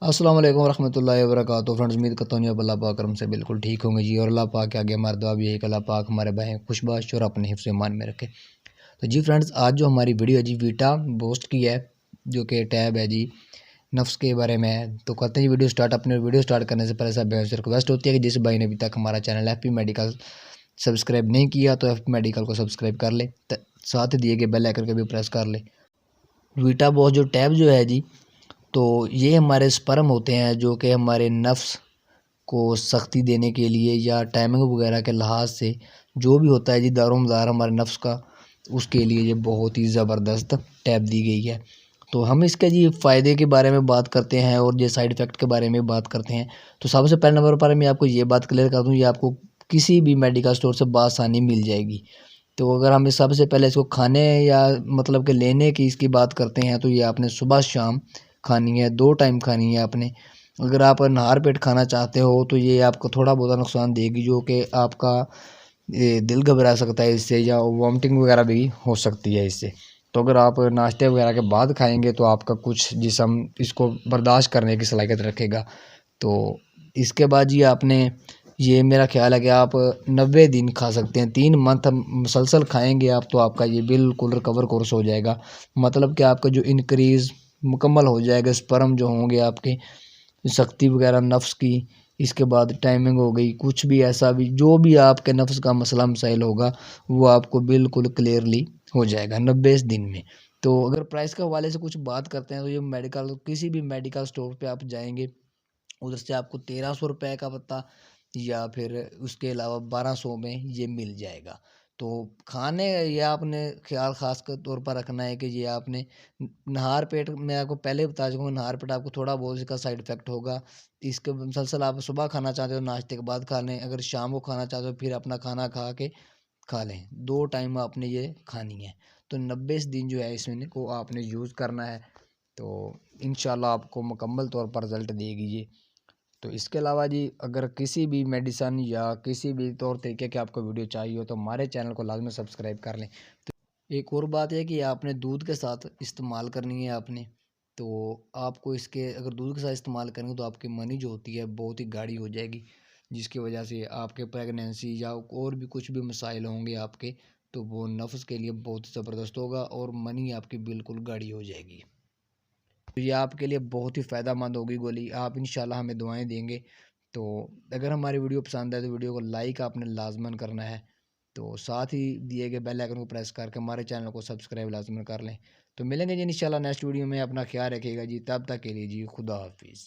अस्सलाम वालेकुम रहमतुल्लाहि व बरकातुहू। फ्रेंड्स, उम्मीद करता हूँ आप अल्लाह पाक करम से बिल्कुल ठीक होंगे जी। और अल्लाह पाक के आगे हमारी दुआ भी है कि अल्लाह पाक हमारे भाई खुशबाश और अपने हिफ्ज़ ईमान में रखे। तो जी फ्रेंड्स, आज जो हमारी वीडियो है जी वीटा बूस्ट की है, जो कि टैब है जी नफ्स के बारे में है। तो करते हैं जी वीडियो स्टार्ट। अपने वीडियो स्टार्ट करने से पहले सब भाइयों से रिक्वेस्ट होती है कि जिस भाई ने अभी तक हमारा channel F P medical subscribe नहीं किया तो एफ पी मेडिकल को सब्सक्राइब कर ले, साथ ही दिए गए बेल आइकन को भी प्रेस कर ले। वीटा बूस्ट जो टैब जो है जी, तो ये हमारे स्पर्म होते हैं जो कि हमारे नफ्स को सख्ती देने के लिए या टाइमिंग वगैरह के लिहाज से जो भी होता है जी दारोमदार हमारे नफ्स का, उसके लिए ये बहुत ही ज़बरदस्त टैब दी गई है। तो हम इसके जी फ़ायदे के बारे में बात करते हैं और ये साइड इफ़ेक्ट के बारे में बात करते हैं। तो सबसे पहले नंबर पर मैं आपको ये बात क्लियर कर दूँ, ये आपको किसी भी मेडिकल स्टोर से बआसानी मिल जाएगी। तो अगर हम इस सबसे पहले इसको खाने या मतलब कि लेने की इसकी बात करते हैं, तो ये आपने सुबह शाम खानी है, 2 टाइम खानी है आपने। अगर आप नहार पेट खाना चाहते हो तो ये आपको थोड़ा बहुत नुकसान देगी, जो कि आपका ये दिल घबरा सकता है इससे, या वॉमिटिंग वगैरह भी हो सकती है इससे। तो अगर आप नाश्ते वगैरह के बाद खाएंगे तो आपका कुछ जिस्म इसको बर्दाश्त करने की सलाहियत रखेगा। तो इसके बाद जी आपने, ये मेरा ख्याल है कि आप 90 दिन खा सकते हैं। 3 मंथ मुसलसल खाएंगे आप तो आपका ये बिल्कुल रिकवर कोर्स हो जाएगा। मतलब कि आपका जो इंक्रीज़ मुकम्मल हो जाएगा, स्पर्म जो होंगे आपके, शक्ति वगैरह नफ्स की। इसके बाद टाइमिंग हो गई, कुछ भी ऐसा भी जो भी आपके नफ्स का मसला मसाइल होगा वो आपको बिल्कुल क्लियरली हो जाएगा 90 दिन में। तो अगर प्राइस के हवाले से कुछ बात करते हैं तो ये मेडिकल, किसी भी मेडिकल स्टोर पे आप जाएंगे, उधर से आपको 1300 रुपये का पत्ता या फिर उसके अलावा 1200 में ये मिल जाएगा। तो खाने, ये आपने ख्याल ख़ास कर तौर पर रखना है कि ये आपने नहार पेट, मैं आपको पहले बता चुका हूँ, नहार पेट आपको थोड़ा बहुत इसका साइड इफ़ेक्ट होगा। इसके मुसलसल आप सुबह खाना चाहते हो नाश्ते के बाद खा लें, अगर शाम को खाना चाहते हो फिर अपना खाना खा के खा लें। 2 टाइम आपने ये खानी है। तो 90 दिन जो है इसमें को आपने यूज़ करना है, तो इंशाल्लाह आपको मुकम्मल तौर पर रिज़ल्ट देगी ये। तो इसके अलावा जी अगर किसी भी मेडिसन या किसी भी तौर तरीके की आपको वीडियो चाहिए हो तो हमारे चैनल को लाजमी सब्सक्राइब कर लें। तो एक और बात है कि आपने दूध के साथ इस्तेमाल करनी है आपने। तो आपको इसके अगर दूध के साथ इस्तेमाल करेंगे तो आपकी मनी जो होती है बहुत ही गाढ़ी हो जाएगी, जिसकी वजह से आपके प्रेगनेंसी या और भी कुछ भी मसाइल होंगे आपके, तो वो नफ्स के लिए बहुत ज़बरदस्त होगा और मनी आपकी बिल्कुल गाढ़ी हो जाएगी। तो ये आपके लिए बहुत ही फ़ायदेमंद होगी गोली। आप इंशाल्लाह हमें दुआएं देंगे। तो अगर हमारी वीडियो पसंद आए तो वीडियो को लाइक आपने लाजमन करना है। तो साथ ही दिए गए बेल आइकन को प्रेस करके हमारे चैनल को सब्सक्राइब लाजमन कर लें। तो मिलेंगे जी इंशाल्लाह नेक्स्ट वीडियो में। अपना ख्याल रखिएगा जी, तब तक के लिए जी खुदा हाफिज़।